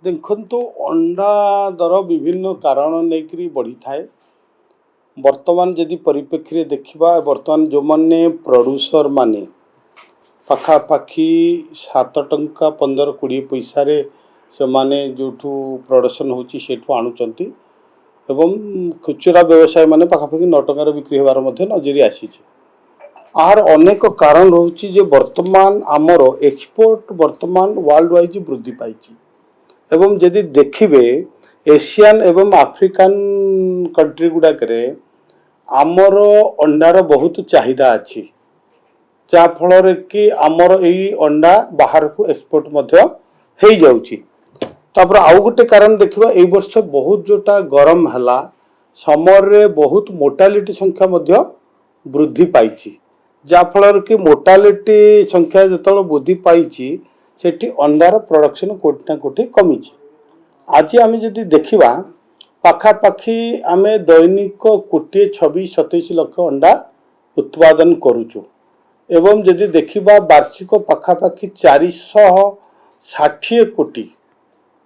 देखु अंडा दर विभिन्न कारण नहीं बढ़ी थाए। वर्तमान जदि परिप्रेक्षी देखा वर्तमान जो मैंने प्रोड्यूसर माने पखापाखि 7 टंका 15-20 पैसा से माने जो प्रोडक्शन होठू आणुचंती एवं खुचुरा व्यवसाय माने पखापाखि 9 टंकार बिक्री होवार नजरी आसी। आर अनेक कारण रोचे जे वर्तमान आमर एक्सपोर्ट वर्तमान वर्ल्ड वाइज वृद्धि पाई एवं जदि देखिए एशियन एवं आफ्रिकान कंट्री गुड़ाक आमर अंडार बहुत चाहिदा अच्छी जा फल कि आमर यही अंडा बाहर को एक्सपोर्ट हो जाउची। तापर आउ गोटे कारण देखिबा ए वर्ष बहुत जोटा गरम हला समर रे बहुत मोर्टालिटी संख्या वृद्धि पाई जा फल कि मोर्टालिटी संख्या जो वृद्धि पाई सेठी अंडार प्रोडक्शन कोटी ना कोटी कमी। आज आम जदि देखा पखापाखि आम दैनिक 1,26-27 लाख अंडा उत्पादन करुचु एवं जदि देखा वार्षिक पखापाखि 460 कोटी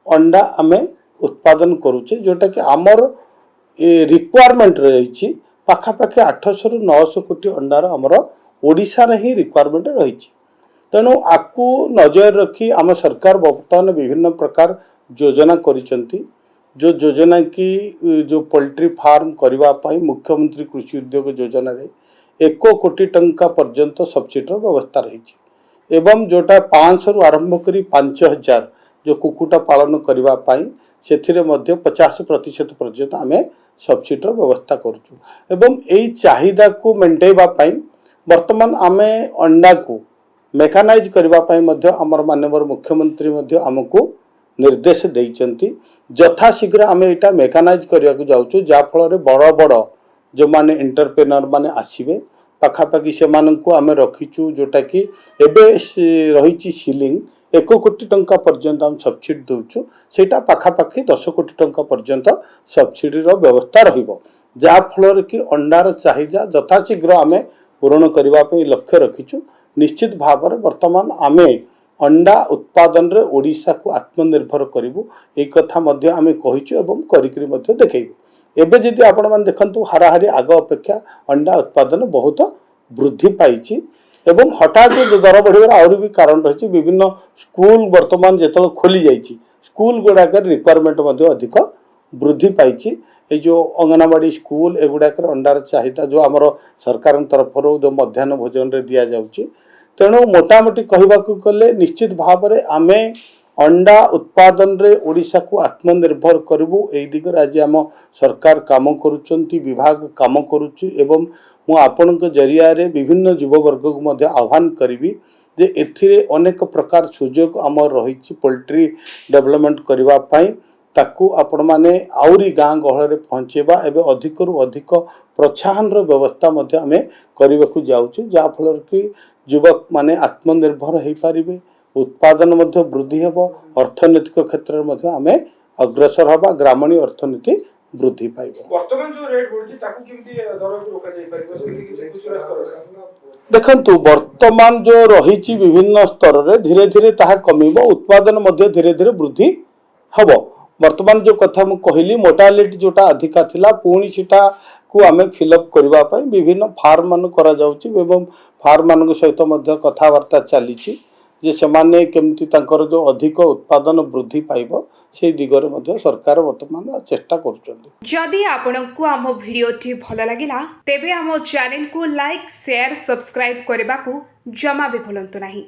अंडा आम उत्पादन करुचे जोटा कि आमर रिक्वायरमेंट रही पखापाखि 800 ରୁ 900 कोटी अंडार आमर ओडिशा रे ही रिक्वायरमेंट रही। तेणु आपको नजर रखी आम सरकार बर्तमान विभिन्न प्रकार योजना करिसेंती जो योजना की जो पोल्ट्री फार्म करने मुख्यमंत्री कृषि उद्योग योजना रे 1 कोटी टंका पर्यंत सब्सिडीर व्यवस्था रही एवं जोटा 500 ରୁ आरंभ करी 5000 जो कुकुटा पालन करने से 50% पर्यंत आम सब्सिडीर व्यवस्था करुचु एवं यही चाहिदा को मेंटेवा वर्तमान आम अंडा को मेकानाइज करने आमर माननीय मुख्यमंत्री आमको निर्देश देइचंती यथाशीघ्र आम यहाँ मेकानाइज करने को जाऊँ जहाँफल बड़ बड़ जो माने एंटरप्रेन्योर माने आसवे पखापाखि से आम रखीचु जोटा कि एबे रही सीलिंग 1 कोटी टंका पर्यंत आम सब्सिडी दौचु सेटा पखापाखि 10 कोटी टंका पर्यंत सब्सिडीर व्यवस्था रहिबो जहाँफल कि अंडार चाहिदा यथाशीघ्र आम पूरण करने लक्ष्य रखीचु। निश्चित भाव में वर्तमान आम अंडा उत्पादन रे ओडिशा को आत्मनिर्भर करूँ एक कथा आम कहीचु एवं करिकरी देखैबु। एबे जदि आपण माने देखंतु हाराहारी आग अपेक्षा अंडा उत्पादन बहुत वृद्धि पाई एवं हठात दर बढ़िबार आहुरी भी कारण रही। विभिन्न स्कूल वर्तमान जो खोली जाइए स्कूल गुड़ाक रिक्वायरमेंट अधिक वृद्धि पाई। ये जो अंगनवाड़ी स्कूल एगुड़ाक अंडार चाहिदा जो आमर सरकार तरफ जो मध्याह्न भोजन रे दिया जाउची। तेणु मोटामोटी कहवाक गले निश्चित भाव में आम अंडा उत्पादन रे ओडिशा को आत्मनिर्भर करूँ यही दिगरे आज आम सरकार काम करुचंती विभाग काम करुच्ची एवं मु आपण जरिया रे विभिन्न युववर्ग को आह्वान करी जे एथिरे अनेक प्रकार सुजोग आम रही पोल्ट्री डेवलपमेंट करने ताकू आपण माने आउरी गाँ गहल रे पहुँचेबा एवं अधिक रु अधिक प्रोत्साहन व्यवस्था आम करने को जाऊँ जहाँफल कि युवक माने आत्मनिर्भर हो पारे उत्पादन वृद्धि हेब अर्थनैतिक क्षेत्र में आम अग्रसर हवा ग्रामीण अर्थनीति वृद्धि पाइब। वर्तमान जो रेट बढ़ी ताकू केमती दर को रोका जाय परिबो से किछि देखंतु वर्तमान जो रही विभिन्न स्तर रे धीरे धीरे ताहा कमिबो उत्पादन धीरे धीरे वृद्धि हबो। वर्तमान जो कथा मु कहली मोर्टालिटी जोटा अधिका थिला पुणी सेटा को आम फिलअप करने विभिन्न फार्म मान करा जाउची एवं फार्म मान सहित कथबार्ता चली जे सेमाने केमती तांकर जो अधिक उत्पादन वृद्धि पाइबो से दिगरे सरकार वर्तमान चेष्टा करुछन्ति। जदि आपनकु आम भिडियोटी भल लागिला तेबे आम चैनल को लाइक शेयर सब्सक्राइब करने को जमा भी भूलंतु नहीं।